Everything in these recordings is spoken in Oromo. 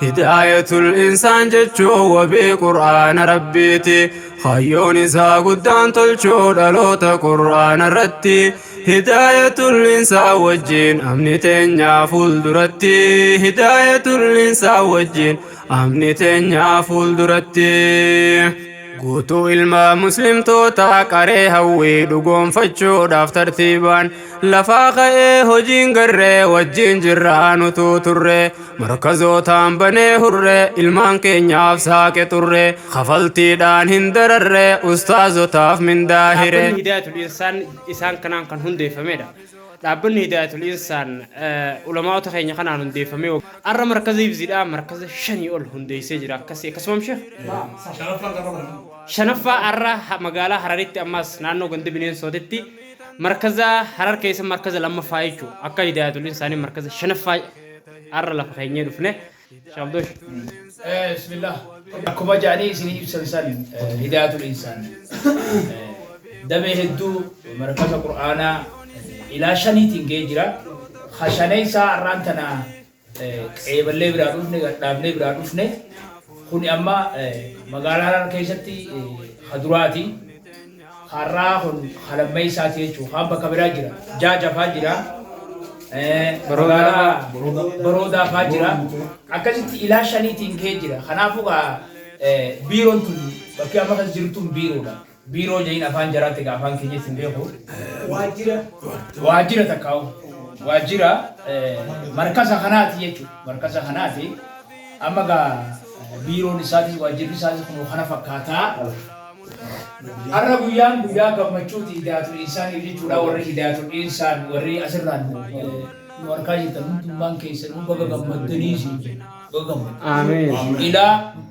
هداية الإنسان جتشو وبقرآن ربيتي خيون قدان تلشو دلوت قرآن رتي هداية الإنسان وجين أمنتين يا فول درتي هداية الإنسان وجين أمنتين يا فول درتي قوتو إلما مسلم توتا قري هوي دقوم فتشو داف ترتيبان لفاقه هجين قري وجين جرانو تو تري مركزو تامبني هري إلمان كينياف ساكي تري خفلتي دان هندرر أستاذو تاف من داهري هداية الإنسان إسان كنان كان هندي فميدا لابن هداية الإنسان علماء تخيني خنان هندي فميو أرى مركزي بزيدا مركز شني أول هندي سيجرا كسي كسمم شيخ شنفا أرى مقالة حراريتي أماس نانو قند بنين صوتتي مركزة حرار كيس مركزة لما فايجو أكا هداية الإنسان مركزة شنفا أرى لفخيني رفنه شابدوش بسم الله كما جاني سني سلسال هداية الإنسان دمه هدو مركز القرآن إلى شني تنجيجرا خشني سا رانتنا قبل برادوفني قبل برادوفني خوني أما مقالة كيستي خدراتي خراهن خلمي ساتي شو خام بكبراجرا جاجا فاجرا برودا فاجرا أكاسيتي إلى شني تنجيجرا خنافوكا بيرون تون بكي أما كسجرتون بيرودا بيرو جاين أفان جراتي كأفان كيجي سندهو واجرا تكاو واجرا مركز خناتي يجو مركز خناتي أما كا بيرو نساتي واجرا نساتي كم خنا فكاتا أنا بيان كمجودي هداية الإنسان يجي تلا وري هداية الإنسان وري أسرنا مركز تنون بان كيسر مبغى كمدنيسي آمين إلى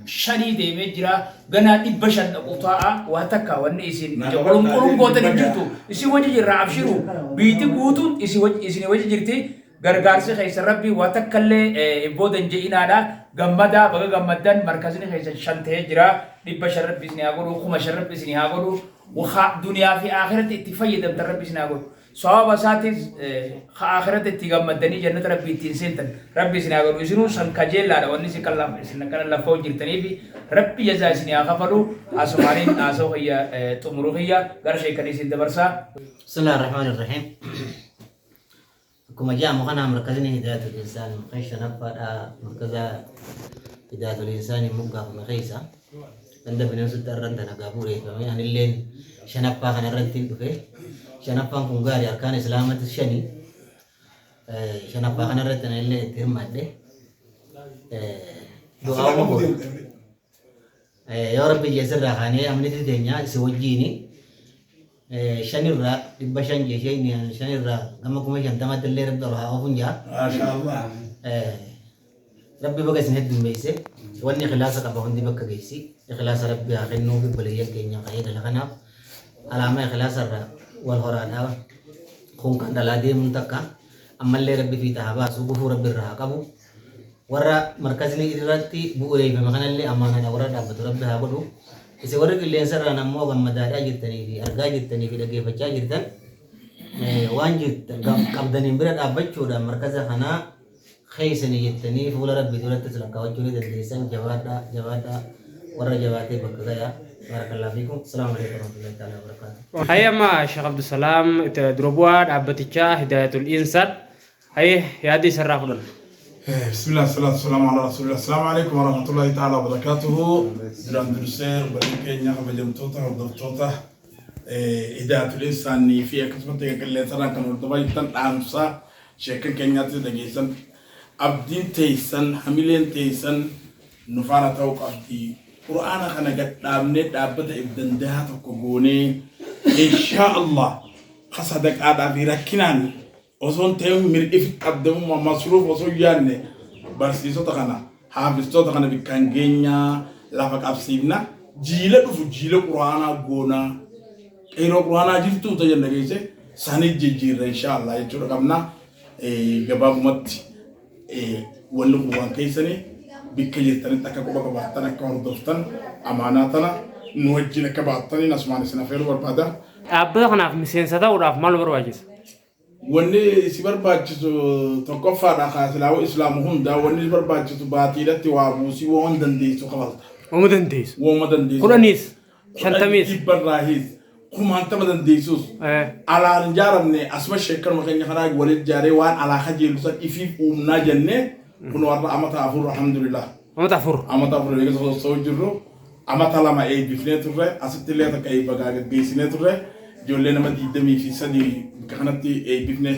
شني ديمه جرا غنا إبشر أقطاع واتكا ونيسين جبرون كلهم قوتن يجتو إسي وجه جرا أبشرو بيتي قوتون إسي وجه جرتي غرغارسي خيس ربي واتكالي إبودن جئنا لا غمدا بغا غمدن مركزني خيس شنته جرا إبشر ربي سني أقولو خما شر ربي سني أقولو وخا دنيا في آخرة اتفايد دم ربي سني أقولو صواب ساتيز آخرة اتغمدني جنة ربي تنسنتن ربي سني أقولو إسنو سن كجيل لا ونسي كلام إسن كان لفو جرتني في ربي جزا سني أخفلو أسمارين أسو هي تمرو هي غرشي كنيسي دبرسا بسم الله الرحمن الرحيم كما جاء مقنع مركزين هداية الإنسان مخيشة نفر مركز هداية الإنسان مقاف مخيشة عند بنوس الترند أنا قابوري فمي أنا اللين شنفا خنا رنتين دفه شنفا كونغاري أركان إسلامة الشني شنفا خنا رنتين اللي تهم مادة دعاء مقول يا ربي جزر خاني أمني تدينيا سوجيني شنيرة ببشان جيشيني شنيرة كما كم يشنتما تلي رب الله أوفنجا ما شاء الله ربي بقى سنهد بيسه واني خلاصة كبهون دي بقى جيسي خلاصة ربي أخنو في بلية كينيا قيد لخنا علامة خلاصة والهراء خون كان دلادي منتكا أما اللي ربي في تهابا سوبه ربي الرهاقبو ورا مركزني إدراتي بوري بمكان اللي أمانة ورا دابت ربي هابدو إذا ورق اللي أنصر أنا مو غم مدار أجرتني في أرجع جرتني في دقيقة فجأة جرتن وانجت قبضني برد أبجو دا مركز خنا خيسني جرتني فولا ربي دولة تسلك وجوني دليسان جوادا ورا جواتي بكذا بارك الله فيكم السلام عليكم ورحمة الله تعالى وبركاته هيا ما شيخ عبد السلام دروبوان عبتيشا هداية الإنسان هيا يا دي سرافنا بسم الله والصلاة والسلام على رسول الله السلام عليكم ورحمة الله تعالى وبركاته درام درسير بلينكينيا خبجمتوتا وبدرتوتا هداية الإنسان في أكسبتك اللي ترى كان ودبي تنعمسا شكل كينيا تدقيسن أبدين تيسن حملين تيسن نفانا توقع دي قرآن خنا قد دامني دابت ابدن دهات وكوغوني إن شاء الله خصدك عدا في ركناني وصون تيم من إفك قدم ومصروف وصون ياني برسيسو تخنا حافظتو تخنا بكانجينيا لافك أبسيبنا جيلة دفو جيلة قرآن غونا إيرو قرآن جفتو تجن نجيسي ساني جيجير إن شاء الله يجور قمنا بباب مت ولو قرآن كيسني بكجيرتني تكاكو بكباتنا كوردوفتن أماناتنا نوجينا كباتني نسمعني سنفير والبادر أبدا خنا في مسين سدا وراف مال برواجس wanni si barbaachisu tokkoffaadha kaasilaawu islaamu hunda wanni si barbaachisu baatiidhatti waa buusii waan dandeessu qabalta. Waan dandeessu. Waan dandeessu. Kudhaniis. Shantamis. Dhibbarraahis. Kumaantama dandeessus. Alaan jaaramne asuma sheekkanuma keenya kanaa waliin jaaree waan alaa kajeelu san ifiif uumnaa jennee kun warra amata afur alhamdulillah. Amata afur. Amata afur eega soo jirru amata lama eebbifnee turre asitti illee takka eebbagaa gaggeessinee turre ijoollee nama 23 kanatti eebbifnee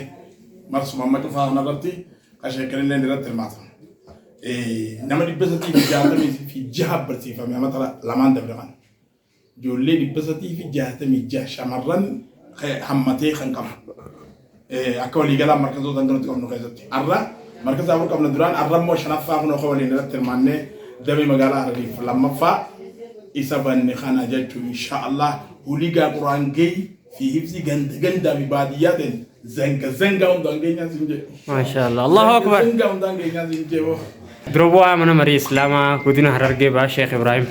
marsuma amma cufaa kanarratti kasheekkanillee irratti hirmaatan. Nama 366 barsiifame amata lamaan dabre kana. Ijoollee 366 shamarran hammatee kan qabu. Akka waliigalaa markazoota hanganutti qabnu keessatti. Arra markaza afur qabna duraan arra immoo shanaffaa kun akka waliin irratti hirmaannee damee magaalaa Harariif lammaffaa isa banne kana jechuun inshaallah huligaa quraan gahi fi hifzi ganda fi baadiyyaatiin zanga hundaan geenyaa siin jedhu. Maashaallah. Allahu akbar. Zanga hundaan geenyaa siin jedhu. Durbu'aa mana marii Islaamaa godina Harargee baa Sheekh Ibrahim.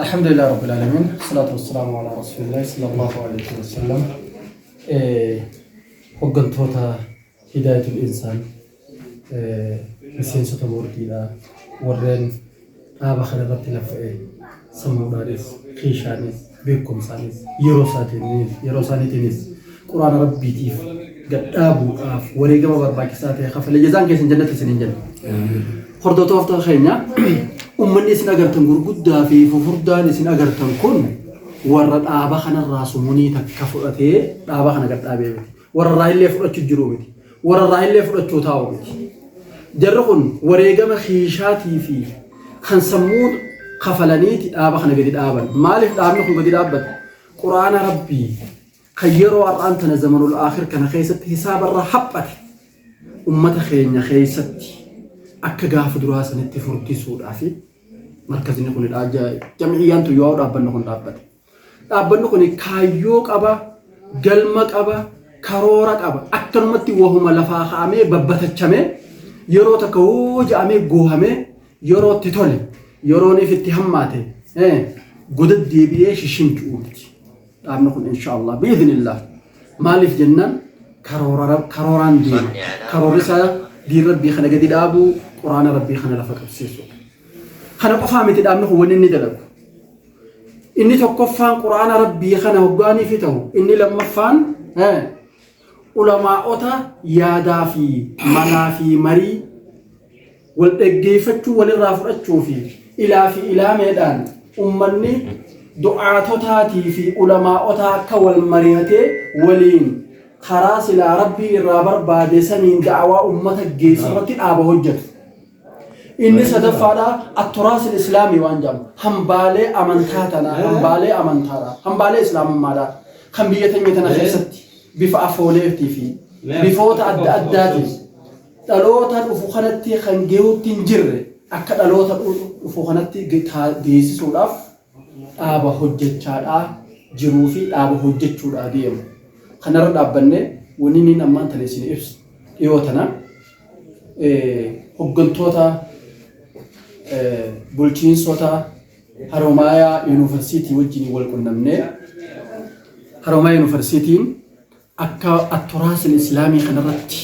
الحمد لله رب العالمين والصلاة والسلام على رسول الله صلى الله عليه وسلم hooggantoota hidaayatul insaan miseensota boordiidha warreen dhaaba kana irratti lafa'ee sammuudhaanis qiishaanis beekumsaanis yeroo isaaniitiinis quraana rabbiitiif gadhaabuudhaaf wareegama barbaachisaa ta'e kafalee jazaan keessan jannatti isiniin jenna. Hordoftoota keenya ummanni isin agartan gurguddaa fi fufurdaan isin agartan kun warra dhaaba kanarraa sumunii takka fudhatee dhaaba kana gadhaabee miti. Warra raayillee fudhachuu jiru miti. Warra raayillee fudhachuu taa'u miti. Jarri kun wareegama qiishaatii fi kan sammuu kafalaniiti dhaaba kana gadi dhaaban. Maaliif dhaabni kun gadi dhaabbate? Quraana rabbii kan yeroo har'aan tana zamanul aakhir kana keessatti hisaabarra haphate ummata keenya keessatti akka gaafa duraa sanitti furdisuudhaaf markazni kun jami'iyyaan yoo dhaabbanni kun dhaabbate. Dhaabbanni kun kaayyoo qaba, galma qaba, karoora qaba. Akkanumatti wahuma lafaa kaa'amee babbatachamee yeroo takka hojja'amee goohamee yeroo itti tole yeroo itti hammaate godad deebi'ee shishintuu miti. Dhaabni kun inshaallah biidhnillah maaliif jennaan karooraan deema. Karoorri isaa diin rabbii kana gadi dhaabuu quraana rabbii kana lafa qabsiisu. Kana qofaa miti dhaabni kun wanni inni dalagu. Inni tokkoffaan quraana rabbii kana hoggaanii fi ta'u inni lammaffaan ulamaa'ota yaadaa fi manaa fi marii wal dhaggeeffachuu walirraa fudhachuu fi ilaameedhaan ummanni du'aatotaatii fi ulamaa'ota akka wal mari'atee waliin karaa silaa rabbii irraa barbaade saniin da'awaa ummata geessirratti dhaaba hojjetu. Inni sadaffaadha atturaas islaamii waan jedhamu hambaalee amantaa tanaa hambaalee islaamummaadhaa kan biyya teenya tana keessatti bifa afooleetii fi bifoota adda addaatiin dhaloota dhufu kanatti kan geewutti hin jirre akka dhaloota dhufu kanatti geessisuudhaaf dhaaba hojjechaadhaa jiruu fi dhaaba hojjechuudhaa deemu. Kanarra dhaabbanne wanni inni ammaan tana isin ibsu dhiyoo tana hooggantoota bulchiinsota Haroomayaa Yuunivarsiitii wajjin wal qunnamnee Haroomayaa Yuunivarsiitiin akka atturaas islaamii kanarratti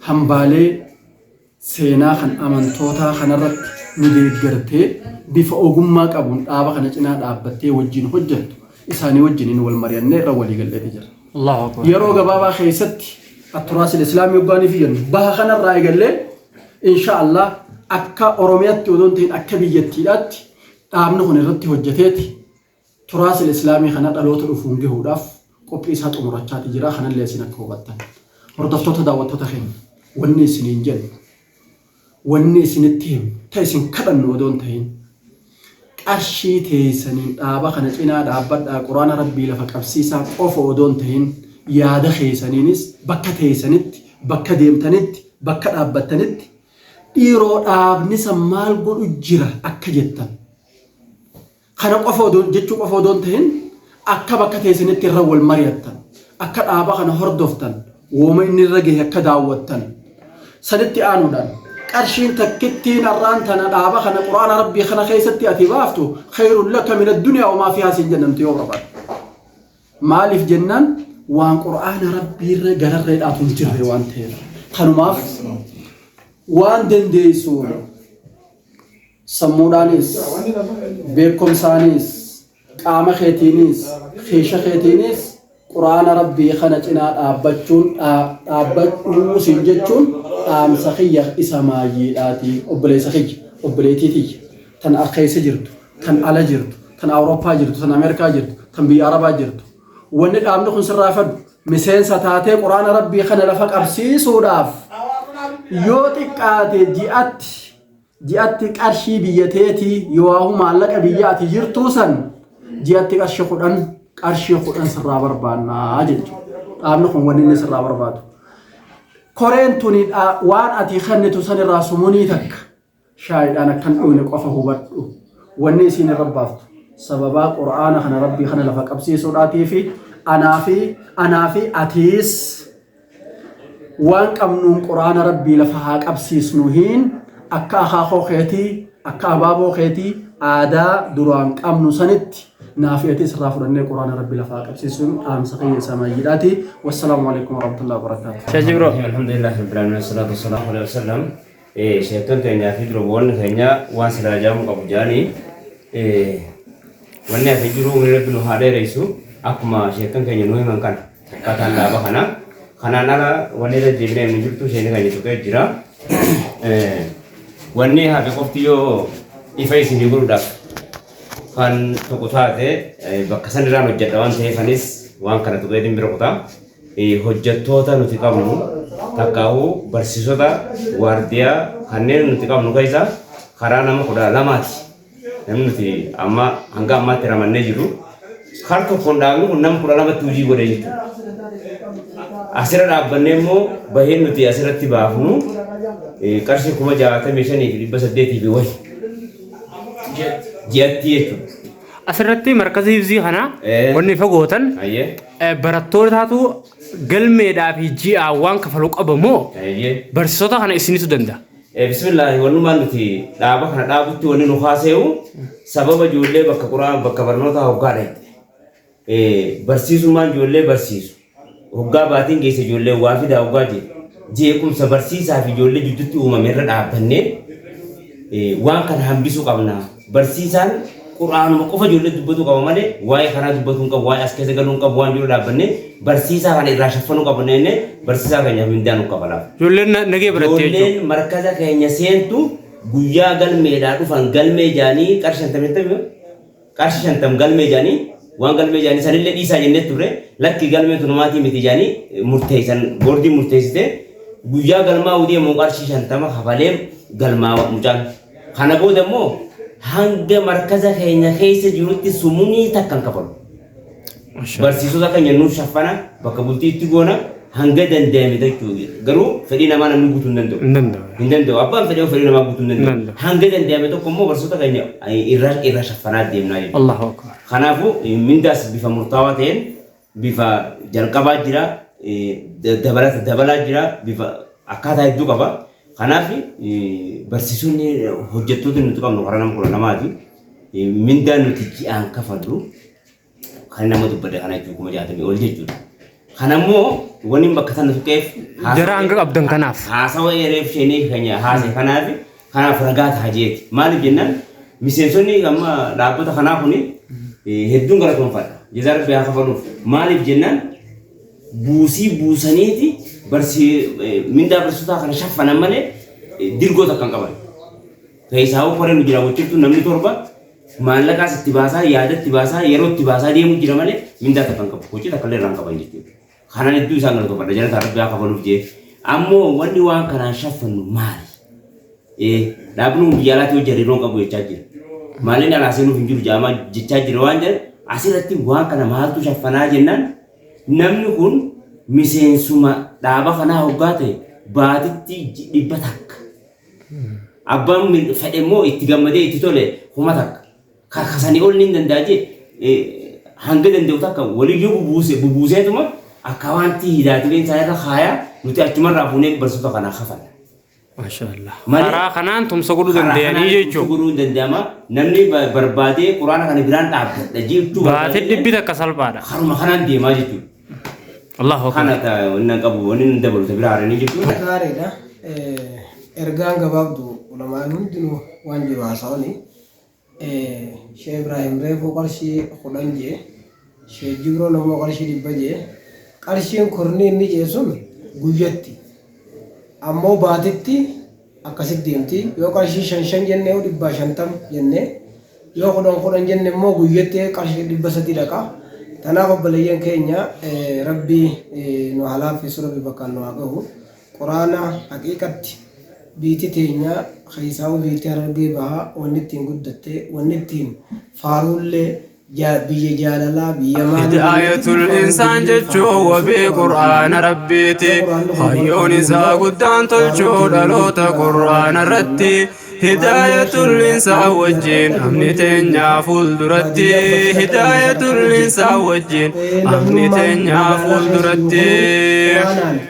hambaalee seenaa kan amantootaa kanarratti ni deeggartee bifa ogummaa qabuun dhaaba kana cinaa dhaabbattee wajjin hojjettu isaanii wajjin wal mari'annee irra walii gallee jira. Yeroo gabaabaa keessatti atturaas islaamii waggaanii fi jennu baha kanarraa eegallee inshaallah akka Oromiyaatti odoon ta'in akka biyyattiidhaatti dhaabni kun irratti hojjeteeti turaas islaamii kana dhaloota dhufuun gahuudhaaf qophii isaa xumurachaati jira. Kanallee isin akka hubattan hordoftoota daawwattoota keenya wanni isiniin jennu wanni isinitti himu ta'e isin kadhannu odoon ta'in qarshii teessaniin dhaaba kana cinaa dhaabbadhaa quraana rabbii lafa qabsiisaa qofa odoon ta'in yaada keessaniinis bakka teessanitti bakka deemtanitti bakka dhaabbattanitti dhiiroo dhaabni san maal godhu jira akka jettan kana qofa jechuu qofa odoon ta'in akka bakka teessanitti irra wal mari'attan akka dhaaba kana hordoftan wooma inni irra gahe akka daawwattan sanitti aanuudhaan qarshiin takkittiin arraan tana dhaaba kana quraana rabbii kana keessatti ati baaftu khayrun laka min ad-dunya wa ma fiha sin jannamti yoo barbaad maaliif jennaan وان قرآن ربي قرر ريداتون جري وان تير خنماف وان دنديسون سمودانيس بيكم سانيس قام خيتينيس خيش خيتينيس قرآن ربي خنجنا أبتشون أبتشون سنجتشون سخية إسماعي آتي أبلي سخية أبلي تيتي تن أخي سجرت تن على جرت تن أوروبا جرت تن أمريكا جرت تن بيعربا جرت ونك أمن خن سرافد مسين ستاتي قرآن ربي خنا لفك أبسي سوداف يوتك آتي جئت كارشي بيتيتي يواهو مالك بياتي جرتوسن جئت كارشي خدان قرشي خدان سرا بربانا اجج امن خون ونين سرا برباد كورين توني وان اتي خنتو سن راسموني تك شاهد انا كان اون قفه بدو وني سين ربافت سببا قران خنا ربي خنا لفق ابسي سوداتي في انا في اتيس وان قمنون قران ربي لفها قبسيس نوهين اكا خاخو خيتي اكا بابو خيتي ادا دران قمنو سنت نافيتي سرافرن قران ربي لفاق بسيسون ام سقي سمايداتي والسلام عليكم ورحمه الله وبركاته شجبرو الحمد لله رب العالمين والصلاه والسلام عليه وسلم شيطان تنيا في دربون تنيا واسلا جام قبجاني وانا في جرو من ابن هذا رئيسو اكما شيطان تنيا نوي من كان كاتان دابا خنا نالا وانا جيبنا من جرتو شيء نغني تو كجرا وانا هابي قفتيو يفايسي نيغرو داك kan tokotaate bakka sanirraan hojjedha waan ta'eefanis waan kana tuqeetiin bira kutaa hojjettoota nuti qabnu takkaawu barsiisota waardiyaa kanneen nuti qabnu keessa karaa nama 12ti namni nuti amma hanga ammaatti ramannee jiru harka kondaangu kun nama 12tti hojii godhee jechuudha asirra dhaabbannee immoo baheen nuti asirratti baafnu qarshii 65,800 fi wayi جاتي أسرتي مركز يفزي خنا وني فوقوتن براتور تاتو قلمي دا في جي أوان كفلوك أبو مو برسوتا خنا إسنيتو دندا بسم الله ونما نتي دابا خنا دابتي وني نخاسيو سبب جولي بك قرآن بك برنوتا هوغاري برسيسو مان جولي برسيسو هوغا باتين جيس جولي وافي دا هوغاجي جيكم سبرسيسا في جولي جدتي ومامير دابني وان كان همبسو قبنا برسيسان قرآن مقفى جولة دبتو كمان واي خنا دبتو كم واي أسكت سكانون كم وان جولة دابني برسيسا كان إراشفانو كمان نه برسيسا كان يهمين دانو كبلا جولة نجي برتيه جولة مركزا كان يسين تو غويا قال ميدانو فان قال ميجاني كارشان تمتى كارشان تم قال ميجاني وان قال ميجاني سنين لدي ساجن نتورة لكن قال مي تنوماتي متجاني مرتيسان بوردي مرتيسته غويا قال ما ودي مو كارشان تما خبالهم قال ما مجان خنا بوده مو hanga markaza keenya keessa jirutti sumuni takkan kafalu barsiisota keenya nu shafana bakka bultiitti goona hanga dandeeme jechuudha garuu fedhii namaa namni guutuu hin danda'u abbaan fedhii namaa guutuu hin danda'u hanga dandeeme tokko immoo barsiisota keenya irra shafanaa deemnaa jechuudha Allahu akbar kanaafuu mindaas bifa murtaawaa ta'een bifa jalqabaa jira dabalaa jira bifa akkaataa hedduu qaba kanaaf barsiisonni hojjettoota nuti qabnu karaa nama kudha namaati mindaan nuti ji'aan kafallu kan nama dubbate kana jechuudha kuma jaatamii ol jechuudha kanammoo wanni bakka sana tuqeef jara hanga qabdan kanaaf haasawa ereef sheenii keenya haase kanaaf ragaa taajeeti maaliif jennaan miseensonni amma dhaabbata kanaa kuni hedduun gara gonfadha jezaa rabbi haa kafaluuf maaliif jennaan buusii buusaniiti mindaa barsiisotaa kana shaffanan malee dirgoota kan qaban. Keessaa qoreen nu jira wajjirtu namni torba maallaqaas itti baasaa yaada itti baasaa yeroo itti baasaa deemu jira malee mindaa takkan qabu hojii takkallee irraan qaban jechuudha. Kanaan hedduu isaan gara tokkodha jala taa'aa rabbi haa kafaluuf jee ammoo wanni waan kanaan shaffannu maali? Dhaabni biyya alaatti hojii hariiroo qabu jechaa jira. Maaliin alaa seenuuf hin jiru jaamaa jechaa jira waan jedhan asirratti waan kana maaltu shaffanaa jennaan namni kun miseensuma dhaaba kanaa hoggaa ta'e baatitti 100 takka. Abbaan fedhe immoo itti gammadee itti tole kuma takka. Kakasanii ol ni danda'a jee hanga danda'u takka waliyyuu bubuuseetuma akka wanti hidhaatileen isaa irra haayaa nuti achumarraa fuunee barsiisota kanaa kafalla. Maashaallah. Karaa kanaan tumsa godhuu danda'anii jechuudha. Tumsa godhuu danda'ama. Namni barbaadee quraana kana biraan dhaabbata jechuudha. Baatee 100 takka salphaadha. Haruma kanaan deemaa jechuudha. Allahu akbar. Kana ta wannan qabu wannan dabal tabira ne jitu. gaariidha. Ergaan gabaabdu ulamaan hundinuu waan jiru haasa'ani. Sheekh Ibrahim reefuu qarshii 10 jee. Sheekh Jibroo namoo qarshii 100 jee. Qarshiin kurni inni jee sun guyyatti. Ammoo baatitti akkasitti deemti. Yoo qarshii 5 jennee 150 jennee yoo 10 jenne immoo guyyatti qarshii 300 dhaqa. Tanaaf obboleeyyan keenya rabbii nu halaafisu rabbi bakka nu haa gahu. Quraana haqiiqatti biitii teenya keessaa biitii Harargee bahaa wanni ittiin guddatte wanni ittiin faaruullee biyya jaalalaa biyya maali. Hidaayatul insaan jechuun wabii quraana rabbiiti. Hayyoon isaa guddaan tolchuu dhaloota quraana irratti. Hidaayatul insaan wajjin amni teenya fuulduratti. Hidaayatul insaan wajjin amni teenya fuulduratti.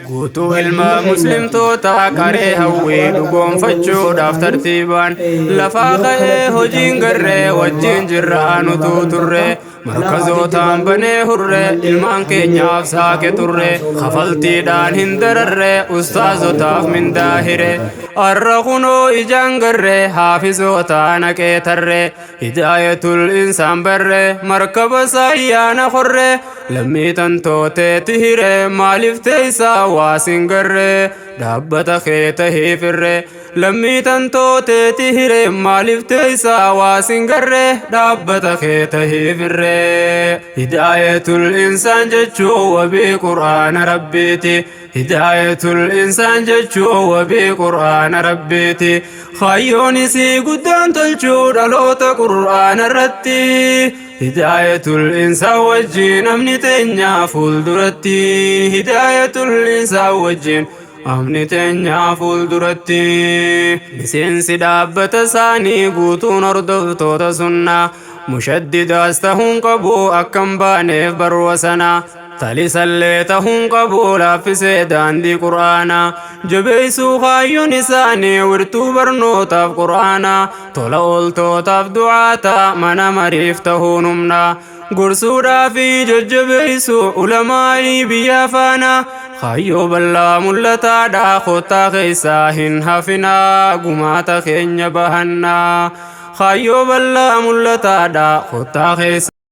Guutuu ilma muslimtoota qaree hawwii dhugoonfachuudhaaf tartiibaan lafaa ka'ee hojiin garree wajjin jirraa nutu turre. Markazootaan banee hurre ilmaan keenyaaf saaqe turre kafaltiidhaan hin dararre ustaazotaaf mindaa hire arra kunoo ijaan garre haafizootaa naqee tarre hidaayatul insaan barre markaba saayyaana horre lammii tantooteeti hire maaliif teeysaa waasin garre dhaabbata kee tahee firre lammii tantooteeti hire maaliif teeysaa waasin garre dhaabbata kee tahee firre. Hidaayatul insaan jechuun wabii quraana rabbiiti. Hidaayatul insaan jechuun wabii quraana rabbiiti. Hayyoon isii guddaan tolchuu dhaloota quraana irratti. Hidaayatul insaan wajjin amni teenya fuulduratti. Hidaayatul insaan wajjin amni teenya fuulduratti. Miseensi dhaabbata isaanii guutuun hordoftoota sunnaa. Mushaddidaas ta'uun qabu akkam baaneef barwa sana talisallee ta'uun qabu laaffisee daandii quraanaa jabeessuu kaayyoon isaanii wirtuu barnootaaf quraanaa tola ooltootaaf du'aata mana mariif ta'uun humnaa gorsuudhaa fi jajjabeessuu ulamaa'ii biyya faana kaayyoo bal'aa mul'ataadha kottaa keessaa hin hafinaa gumaata keenya bahannaa. Kaayyoo bal'aa mul'ataadha kottaa keessa.